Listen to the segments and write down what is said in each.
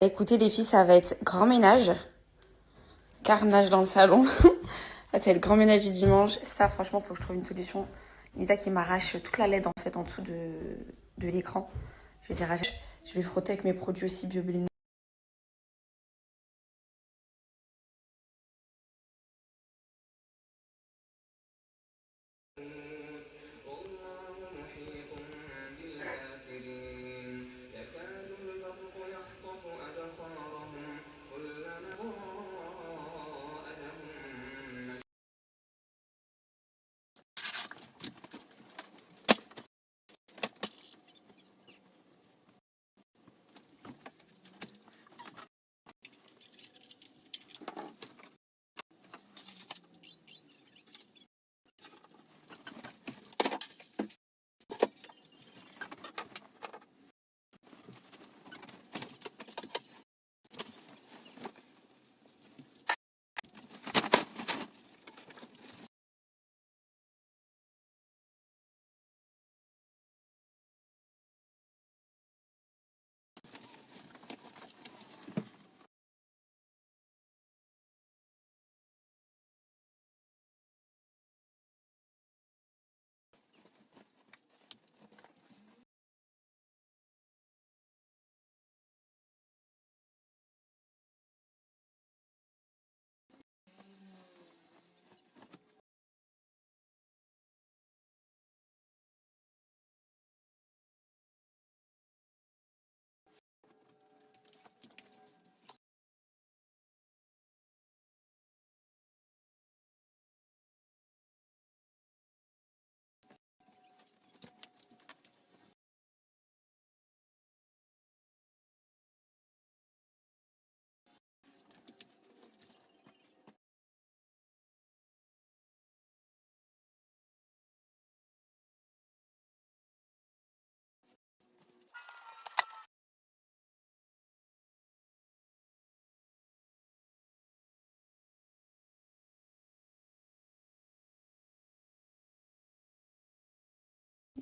Écoutez les filles, ça va être grand ménage. Carnage dans le salon. Ça va être grand ménage du dimanche. Ça, franchement, faut que je trouve une solution. Lisa qui m'arrache toute la LED en fait en dessous de l'écran. Je vais dire, je vais frotter avec mes produits aussi BioBlend.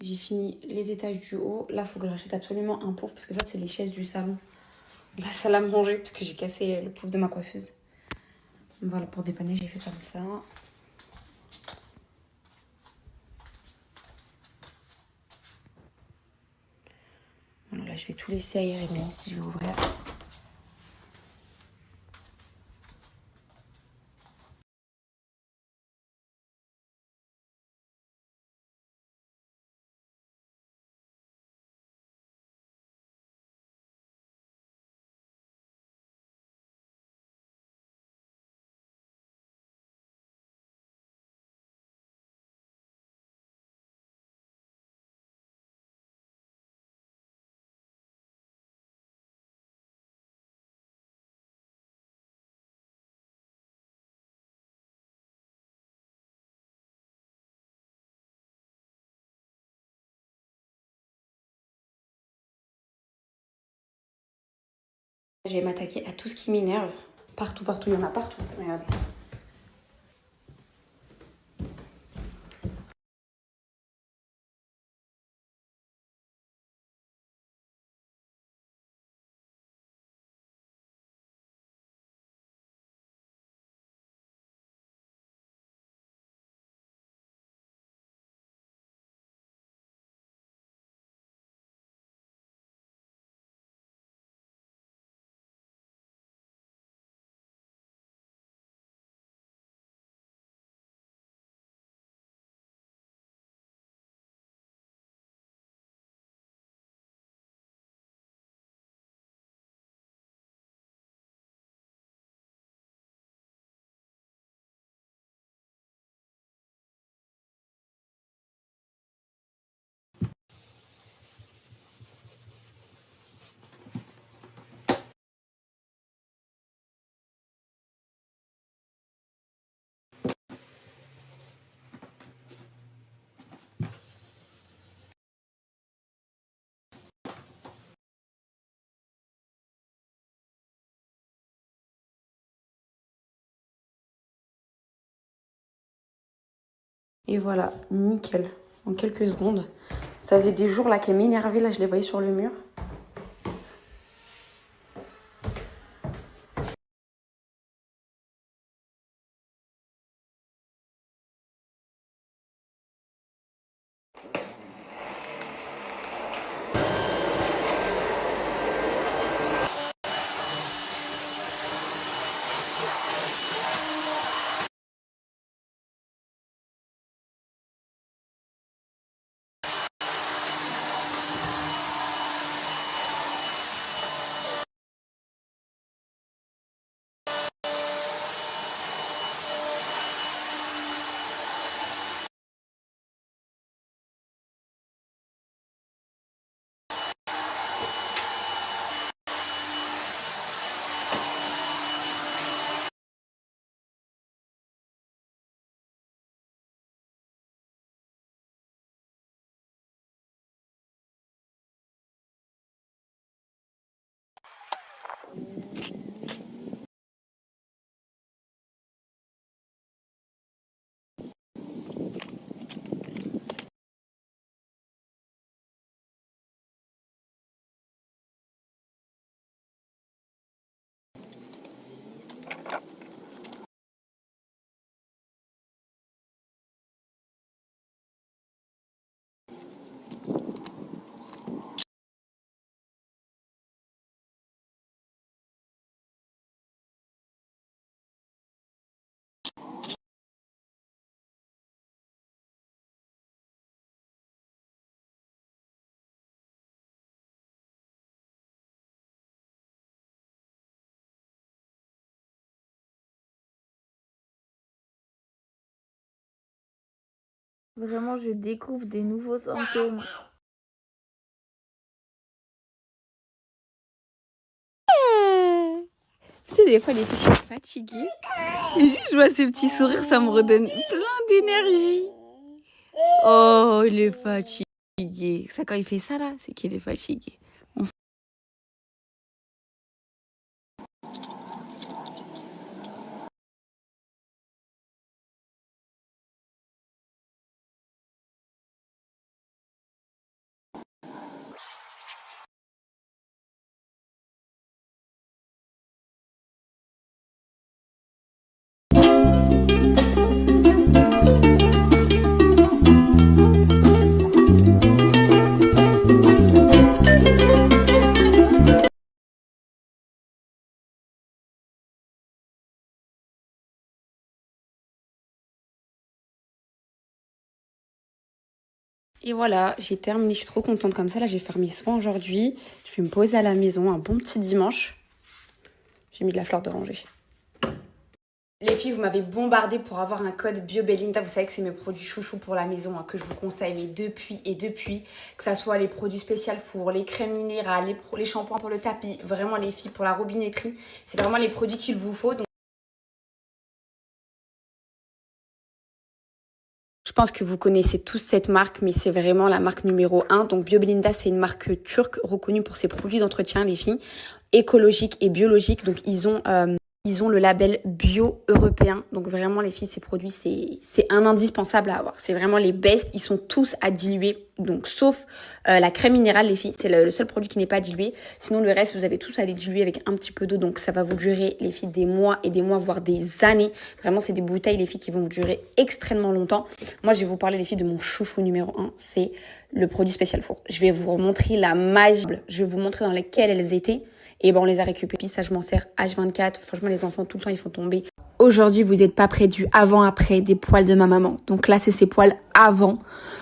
J'ai fini les étages du haut. Là, il faut que j'achète absolument un pouf parce que ça, c'est les chaises du salon. La salle à manger parce que j'ai cassé le pouf de ma coiffeuse. Voilà, pour dépanner, j'ai fait comme ça. Voilà, là, je vais tout laisser aérer, même si je vais ouvrir. Je vais m'attaquer à tout ce qui m'énerve. Partout, il y en a partout. Regardez. Et voilà, nickel. En quelques secondes. Ça faisait des jours là qu'elle m'énervait. Là, je les voyais sur le mur. Vraiment, je découvre des nouveaux symptômes. Tu sais, des fois, les filles, je suis fatiguée. Et juste, je vois ces petits sourires, ça me redonne plein d'énergie. Oh, il est fatigué. Ça, quand il fait ça, là, c'est qu'il est fatigué. Et voilà, j'ai terminé, je suis trop contente comme ça. Là, j'ai fait mes soins aujourd'hui. Je vais me poser à la maison, un bon petit dimanche. J'ai mis de la fleur d'oranger. Les filles, vous m'avez bombardé pour avoir un code BioBelinda. Vous savez que c'est mes produits chouchous pour la maison que je vous conseille. Mais depuis, que ça soit les produits spécial four, les crèmes minérales, les shampoings pour le tapis, vraiment les filles pour la robinetterie, c'est vraiment les produits qu'il vous faut. Donc, je pense que vous connaissez tous cette marque, mais c'est vraiment la marque numéro 1. Donc BioBelinda, c'est une marque turque reconnue pour ses produits d'entretien, les filles, écologiques et biologiques. Donc ils ont le label bio européen. Donc vraiment, les filles, ces produits, c'est un indispensable à avoir. C'est vraiment les best. Ils sont tous à diluer. Donc sauf la crème minérale, les filles. C'est le seul produit qui n'est pas dilué. Sinon, le reste, vous avez tous à les diluer avec un petit peu d'eau. Donc ça va vous durer, les filles, des mois et des mois, voire des années. Vraiment, c'est des bouteilles, les filles, qui vont vous durer extrêmement longtemps. Moi, je vais vous parler, les filles, de mon chouchou numéro 1. C'est le produit spécial four. Je vais vous montrer la magie. Je vais vous montrer dans lesquelles elles étaient. Et ben on les a récupérés. Puis ça, je m'en sers H24. Franchement, les enfants, tout le temps, ils font tomber. Aujourd'hui, vous n'êtes pas près du avant-après des poils de ma maman. Donc là, c'est ces poils avant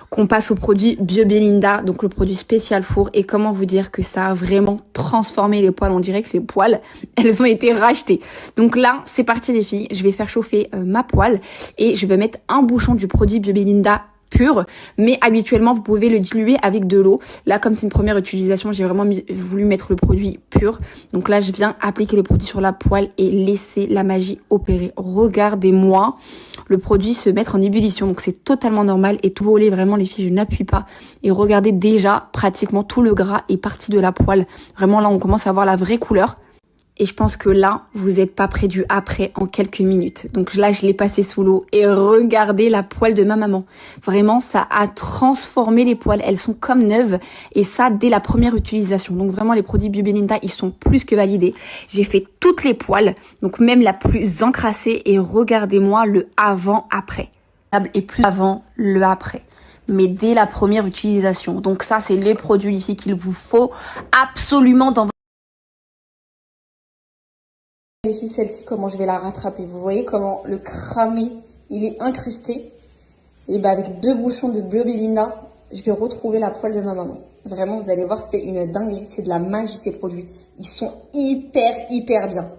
qu'on passe au produit BioBelinda, donc le produit spécial four. Et comment vous dire que ça a vraiment transformé les poils. On dirait que les poils, elles ont été rachetées. Donc là, c'est parti les filles. Je vais faire chauffer ma poêle et je vais mettre un bouchon du produit BioBelinda pur, mais habituellement vous pouvez le diluer avec de l'eau. Là, comme c'est une première utilisation, j'ai vraiment voulu mettre le produit pur. Donc là, je viens appliquer le produit sur la poêle et laisser la magie opérer. Regardez-moi le produit se mettre en ébullition. Donc c'est totalement normal et tout voler, vraiment les filles, je n'appuie pas. Et regardez, déjà pratiquement tout le gras est parti de la poêle. Vraiment là, on commence à voir la vraie couleur. Et je pense que là, vous n'êtes pas près du après en quelques minutes. Donc là, je l'ai passé sous l'eau et regardez la poêle de ma maman. Vraiment, ça a transformé les poêles. Elles sont comme neuves et ça, dès la première utilisation. Donc vraiment, les produits BioBelinda, ils sont plus que validés. J'ai fait toutes les poêles, donc même la plus encrassée et regardez-moi le avant-après. Et plus avant, le après. Mais dès la première utilisation. Donc ça, c'est les produits ici qu'il vous faut absolument dans les filles, celle-ci, comment je vais la rattraper. Vous voyez comment le cramé, il est incrusté. Et bah avec 2 bouchons de BioBelinda, je vais retrouver la poêle de ma maman. Vraiment, vous allez voir, c'est une dinguerie. C'est de la magie, ces produits. Ils sont hyper bien.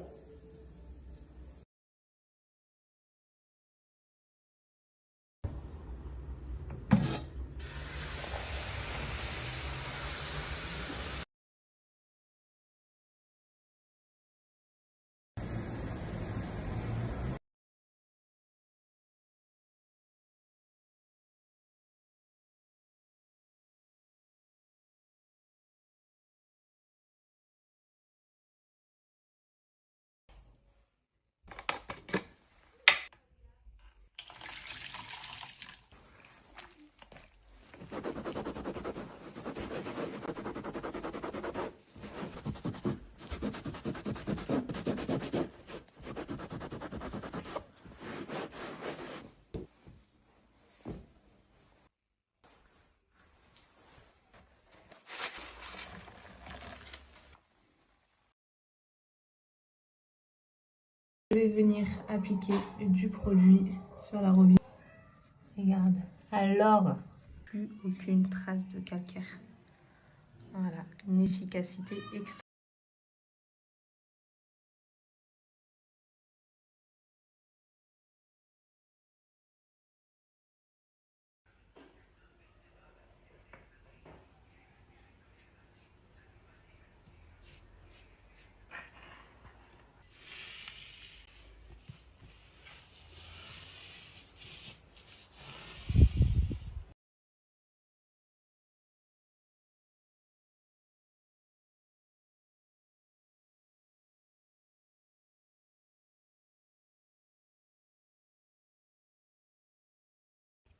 Je vais venir appliquer du produit sur la robine. Regarde. Alors, plus aucune trace de calcaire. Voilà, une efficacité extrême.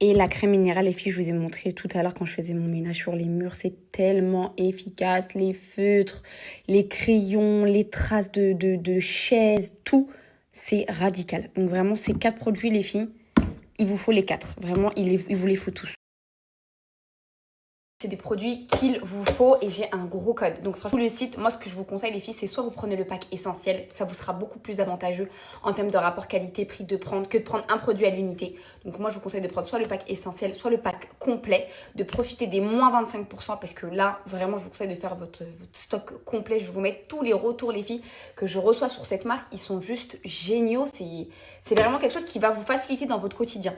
Et la crème minérale, les filles, je vous ai montré tout à l'heure quand je faisais mon ménage sur les murs. C'est tellement efficace. Les feutres, les crayons, les traces de chaises, tout. C'est radical. Donc vraiment, ces 4 produits, les filles, il vous faut les 4. Vraiment, il vous les faut tous. C'est des produits qu'il vous faut et j'ai un gros code. Donc franchement, le site, moi ce que je vous conseille les filles, c'est soit vous prenez le pack essentiel, ça vous sera beaucoup plus avantageux en termes de rapport qualité-prix que de prendre un produit à l'unité. Donc moi je vous conseille de prendre soit le pack essentiel, soit le pack complet, de profiter des moins 25% parce que là, vraiment, je vous conseille de faire votre stock complet. Je vais vous mettre tous les retours les filles que je reçois sur cette marque. Ils sont juste géniaux. C'est vraiment quelque chose qui va vous faciliter dans votre quotidien.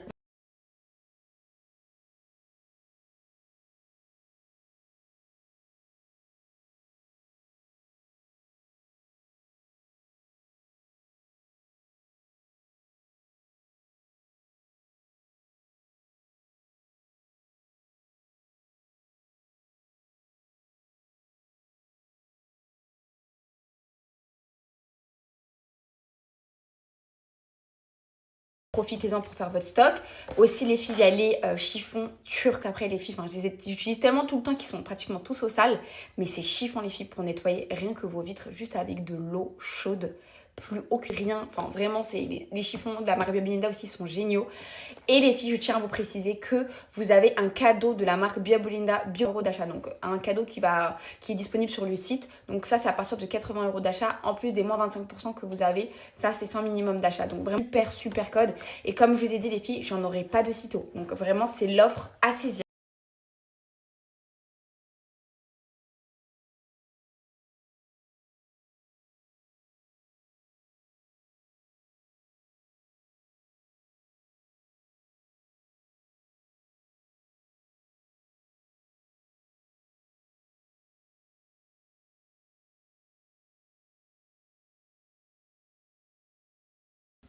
Profitez-en pour faire votre stock. Aussi, les filles, il y a les chiffons turcs. Après, les filles, j'utilise tellement tout le temps qu'ils sont pratiquement tous au sale. Mais ces chiffons, les filles, pour nettoyer rien que vos vitres, juste avec de l'eau chaude. Plus haut que rien. Enfin, vraiment, les chiffons de la marque Bio Belinda aussi sont géniaux. Et les filles, je tiens à vous préciser que vous avez un cadeau de la marque Bio Belinda, bio € d'achat. Donc, un cadeau qui est disponible sur le site. Donc, ça, c'est à partir de 80 € d'achat, en plus des moins 25% que vous avez. Ça, c'est sans minimum d'achat. Donc, vraiment, super, super code. Et comme je vous ai dit, les filles, j'en aurai pas de sitôt. Donc, vraiment, c'est l'offre à saisir.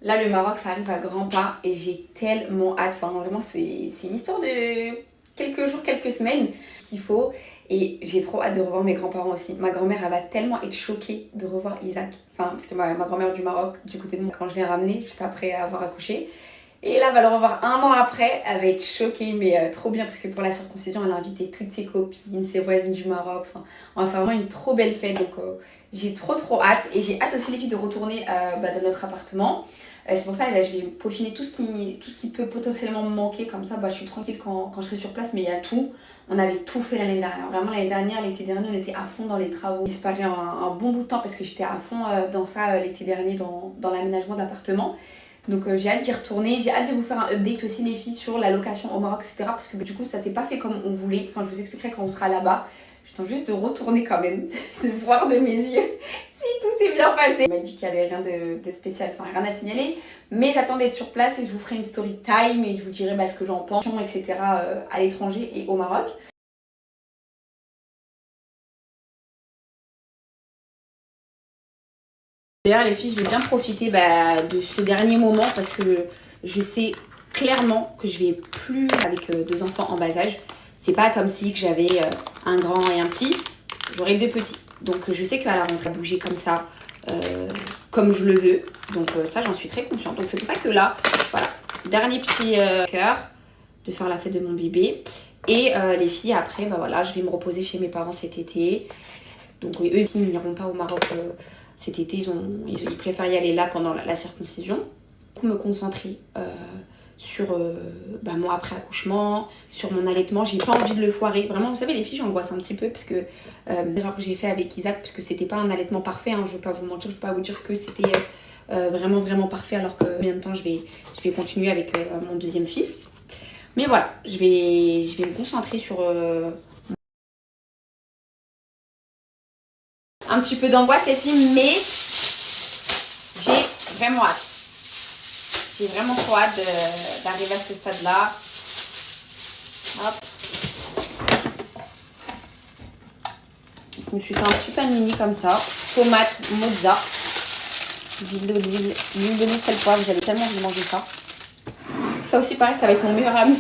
Là, le Maroc, ça arrive à grands pas et j'ai tellement hâte. Enfin, vraiment, c'est une histoire de quelques jours, quelques semaines qu'il faut. Et j'ai trop hâte de revoir mes grands-parents aussi. Ma grand-mère, elle va tellement être choquée de revoir Isaac. Enfin, parce que ma grand-mère du Maroc, du côté de moi, quand je l'ai ramené, juste après avoir accouché. Et là, elle va le revoir un an après. Elle va être choquée, mais trop bien, parce que pour la circoncision, elle a invité toutes ses copines, ses voisines du Maroc. Enfin, on va faire vraiment une trop belle fête. Donc, j'ai trop hâte. Et j'ai hâte aussi, les filles, de retourner dans notre appartement. C'est pour ça là, je vais peaufiner tout ce qui peut potentiellement me manquer. Comme ça, je suis tranquille quand je serai sur place. Mais il y a tout. On avait tout fait l'année dernière. Vraiment, l'année dernière, l'été dernier, on était à fond dans les travaux. J'ai disparu un bon bout de temps parce que j'étais à fond dans ça l'été dernier, dans l'aménagement d'appartement. Donc j'ai hâte d'y retourner. J'ai hâte de vous faire un update aussi, les filles, sur la location au Maroc, etc. Parce que du coup, ça s'est pas fait comme on voulait. Enfin, je vous expliquerai quand on sera là-bas. J'attends juste de retourner quand même, de voir de mes yeux si tout s'est bien passé. Elle m'a dit qu'il n'y avait rien de spécial, enfin rien à signaler. Mais j'attends d'être sur place et je vous ferai une story time et je vous dirai ce que j'en pense, etc. À l'étranger et au Maroc. D'ailleurs, les filles, je vais bien profiter de ce dernier moment parce que je sais clairement que je vais plus avec 2 enfants en bas âge. C'est pas comme si que j'avais un grand et un petit. J'aurai 2 petits. Donc je sais qu'à la rentrée, bouger comme ça, comme je le veux. Donc ça, j'en suis très consciente. Donc c'est pour ça que là, voilà, dernier petit cœur de faire la fête de mon bébé. Et les filles, après, voilà, je vais me reposer chez mes parents cet été. Donc eux, ils n'iront pas au Maroc cet été. Ils préfèrent y aller là pendant la circoncision. Me concentrer sur mon après-accouchement, sur mon allaitement. J'ai pas envie de le foirer. Vraiment, vous savez, les filles, j'angoisse un petit peu parce que l'erreur que j'ai fait avec Isaac, parce que c'était pas un allaitement parfait, hein, je vais pas vous mentir, je vais pas vous dire que c'était vraiment parfait, alors que combien de temps je vais continuer avec mon deuxième fils. Mais voilà, je vais me concentrer sur un petit peu d'angoisse, les filles, mais j'ai vraiment hâte. J'ai vraiment trop hâte d'arriver à ce stade-là. Hop. Je me suis fait un petit pain mini comme ça. Tomate, mozza, l'huile d'olive, sel, poivre. J'avais tellement envie de manger ça. Ça aussi, pareil, ça va être mon meilleur ami.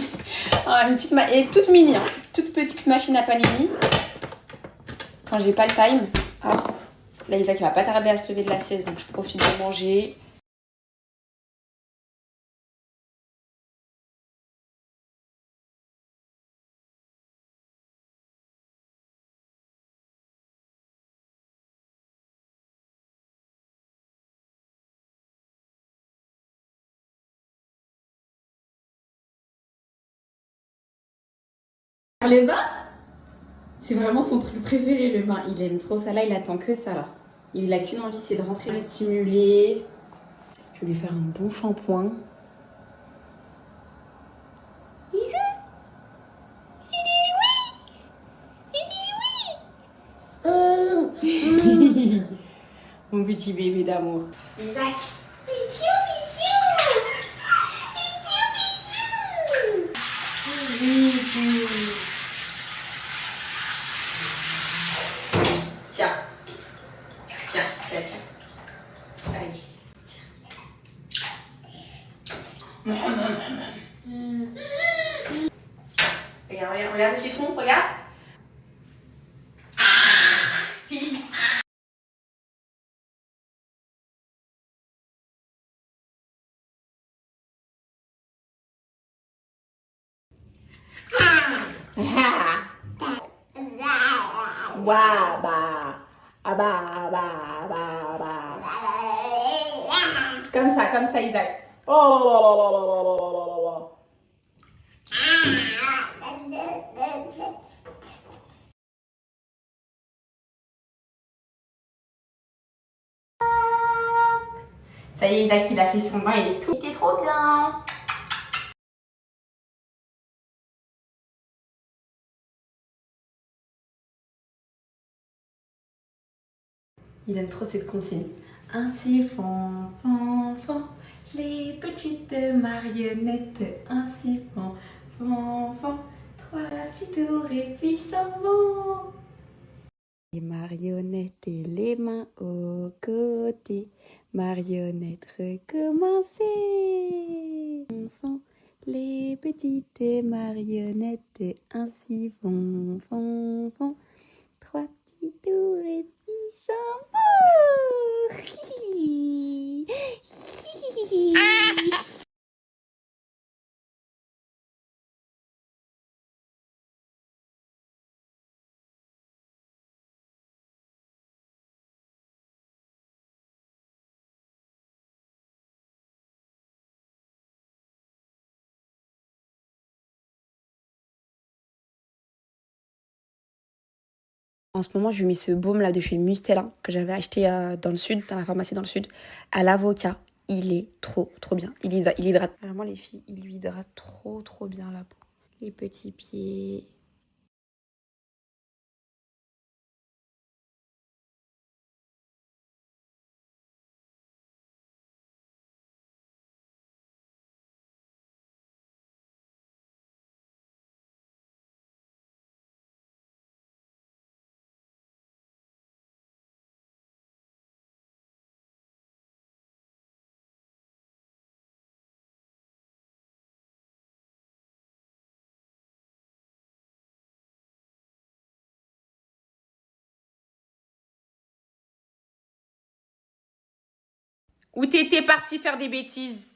Une petite elle est toute mini, hein. Toute petite machine à panini. Quand j'ai pas le time. Hop. Là, Isaac il va pas tarder à se lever de la sieste, donc je profite de manger. Le bain, c'est vraiment son truc préféré, le bain. Il aime trop ça. Là, il attend que ça, là. Il a qu'une envie, c'est de rentrer, le stimuler. Je vais lui faire un bon shampoing. Mon petit bébé d'amour. Isaac. Pichou, pichou. Pichou, pichou. Tiens. Tiens, tiens, tiens. Allez. Regarde, regarde, regarde le citron, regarde. Wa ba. Ah ba ba ba ba. Comme ça, Isaac. Oh. Ça y est, Isaac, il a fait son bain, il était trop bien. Il aime trop cette comptine. Ainsi font, font, font les petites marionnettes. Ainsi font, font, font 3 petits tours et puis s'en vont. Les marionnettes et les mains aux côtés. Marionnettes, recommencez. Font les petites marionnettes. Ainsi font, font, font 3 petits tours et puis s'en vont. En ce moment, je lui mets ce baume là de chez Mustela que j'avais acheté dans le sud, dans la pharmacie dans le sud, à l'avocat. Il est trop bien. Il hydrate. Vraiment les filles, il lui hydrate trop bien la peau. Les petits pieds. Où t'étais parti faire des bêtises?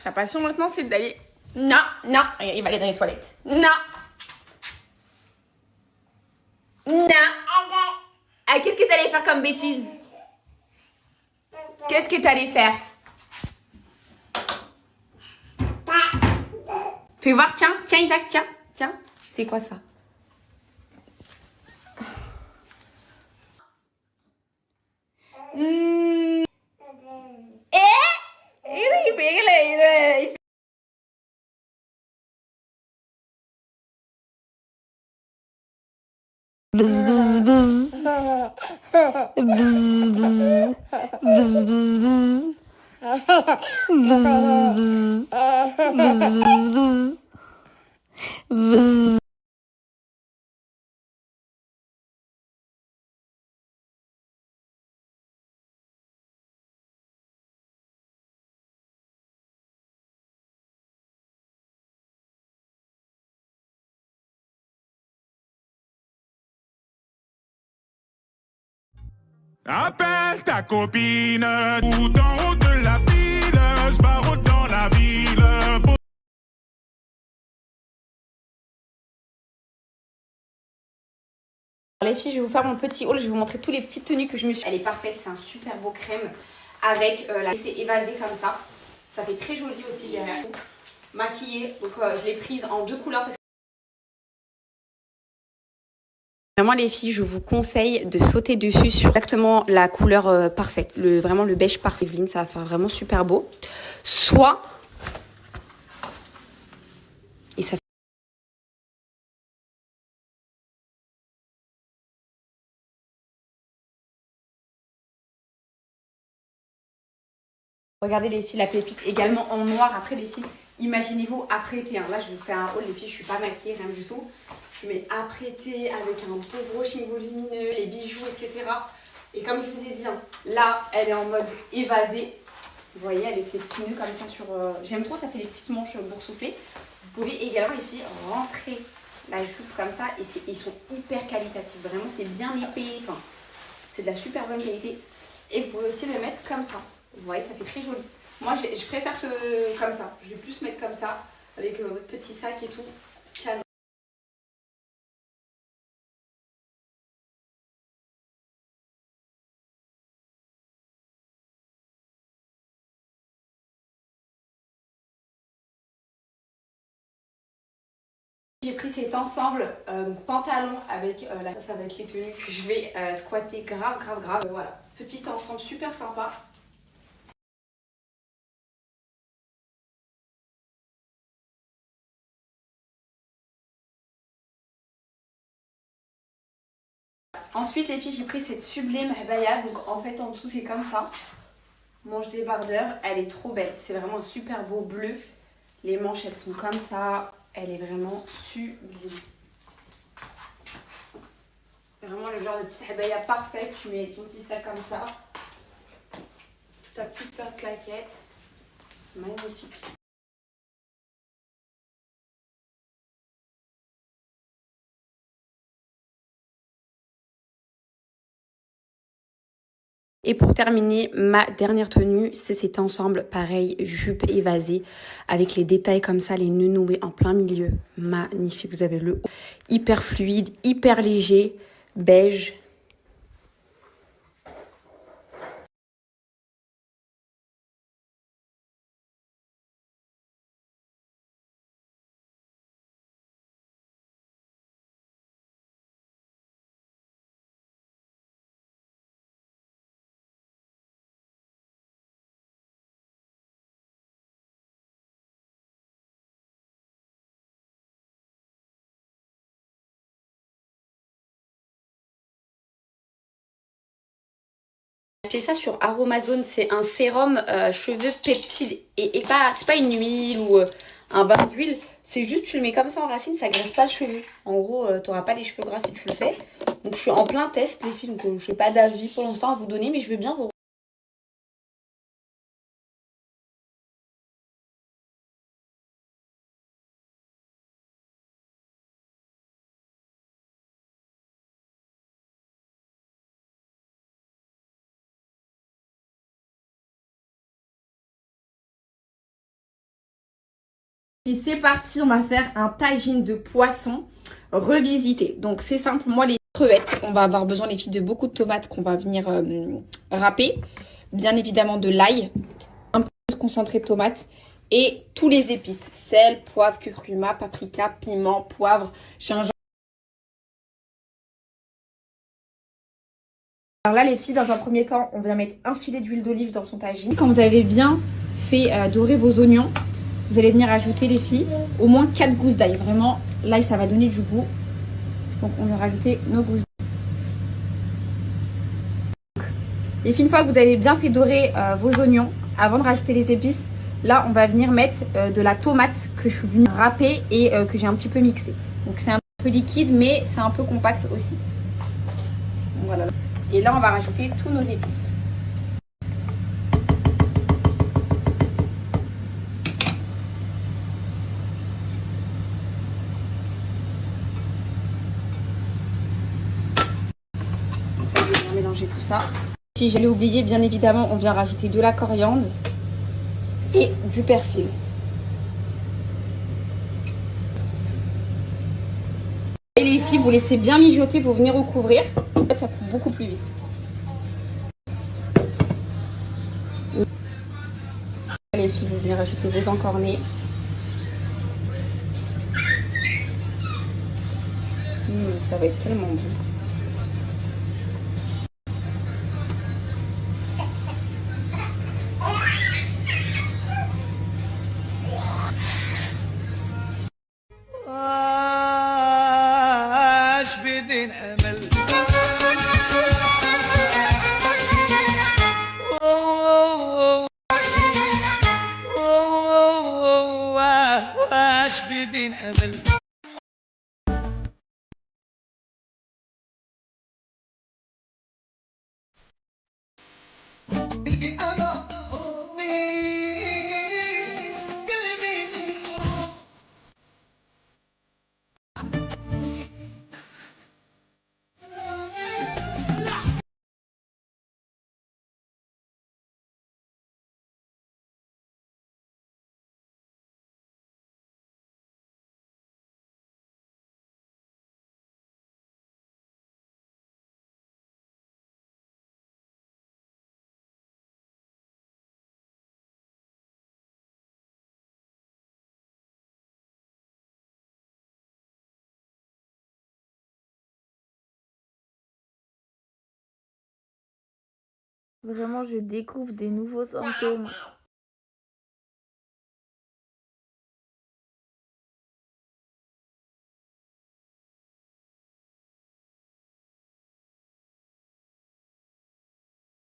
Sa passion maintenant, c'est d'aller... Non, il va aller dans les toilettes. Non. Ah, qu'est-ce que t'allais faire comme bêtise? Qu'est-ce que t'allais faire? Fais voir, tiens, Isaac, tiens. C'est quoi ça? Oui, mais Bzz, bzz, bzz. Bzz, bzz. Bzz, bzz, bzz. Bzz, bzz. Bzz, bzz. Bzz. Appelle ta copine, tout en haut de la ville, je barre dans la ville. Les filles, je vais vous faire mon petit haul, je vais vous montrer tous les petites tenues que je me suis... Elle est parfaite, c'est un super beau crème avec la... C'est évasé comme ça. Ça fait très joli aussi derrière. Maquillée, donc je l'ai prise en 2 couleurs parce Vraiment les filles, je vous conseille de sauter dessus sur exactement la couleur parfaite. Vraiment le beige parfait. Evelyne, ça va faire vraiment super beau. Soit... Et ça fait... Regardez les filles, la pépite également en noir. Après les filles, imaginez-vous apprêtée. Hein. Là, je vous fais un haul, les filles, je suis pas maquillée, rien du tout. Mais apprêtée avec un beau brushing volumineux, les bijoux, etc. Et comme je vous ai dit, hein, là, elle est en mode évasée. Vous voyez, avec les petits nœuds comme ça sur... J'aime trop, ça fait les petites manches boursouflées. Vous pouvez également, les filles, rentrer la jupe comme ça. Et ils sont hyper qualitatifs. Vraiment, c'est bien épais. Enfin, c'est de la super bonne qualité. Et vous pouvez aussi le mettre comme ça. Vous voyez, ça fait très joli. Moi, je préfère comme ça. Je vais plus mettre comme ça, avec votre petit sac et tout. Canon. J'ai pris cet ensemble, pantalon avec ça va être les tenues que je vais squatter grave. Voilà, petit ensemble super sympa. Ensuite les filles, j'ai pris cette sublime abaya, donc en fait en dessous c'est comme ça. Manche débardeur, elle est trop belle, c'est vraiment un super beau bleu. Les manches elles sont comme ça, elle est vraiment sublime. Vraiment le genre de petite abaya parfaite, tu mets ton petit sac comme ça. Ta petite paire de claquettes, magnifique. Et pour terminer, ma dernière tenue, c'est cet ensemble, pareil, jupe évasée, avec les détails comme ça, les nœuds noués en plein milieu. Magnifique, vous avez le haut hyper fluide, hyper léger, beige. J'ai acheté ça sur Aromazone, c'est un sérum cheveux peptides et c'est pas une huile ou un bain d'huile, c'est juste tu le mets comme ça en racine, ça graisse pas le cheveu. En gros, t'auras pas les cheveux gras si tu le fais. Donc je suis en plein test les filles, donc je n'ai pas d'avis pour l'instant à vous donner, mais je veux bien vous... C'est parti, on va faire un tagine de poisson revisité. Donc c'est simple, moi les crevettes, on va avoir besoin les filles de beaucoup de tomates qu'on va venir râper. Bien évidemment de l'ail, un peu de concentré de tomate et tous les épices. Sel, poivre, curcuma, paprika, piment, poivre, gingembre. Alors là les filles, dans un premier temps, on va mettre un filet d'huile d'olive dans son tagine. Quand vous avez bien fait dorer vos oignons, vous allez venir ajouter les filles au moins 4 gousses d'ail. Vraiment, l'ail ça va donner du goût. Donc on va rajouter nos gousses d'ail. Et puis une fois que vous avez bien fait dorer vos oignons, avant de rajouter les épices, là on va venir mettre de la tomate que je suis venue râper et que j'ai un petit peu mixé. Donc c'est un peu liquide mais c'est un peu compact aussi. Donc, voilà. Et là on va rajouter tous nos épices. Mélanger tout ça. Puis j'allais oublier, bien évidemment, on vient rajouter de la coriandre et du persil. Et les filles, vous laissez bien mijoter, vous venez recouvrir. En fait, ça coupe beaucoup plus vite. Les filles, vous venez rajouter vos encornets. Ça va être tellement bon. Vraiment, je découvre des nouveaux symptômes.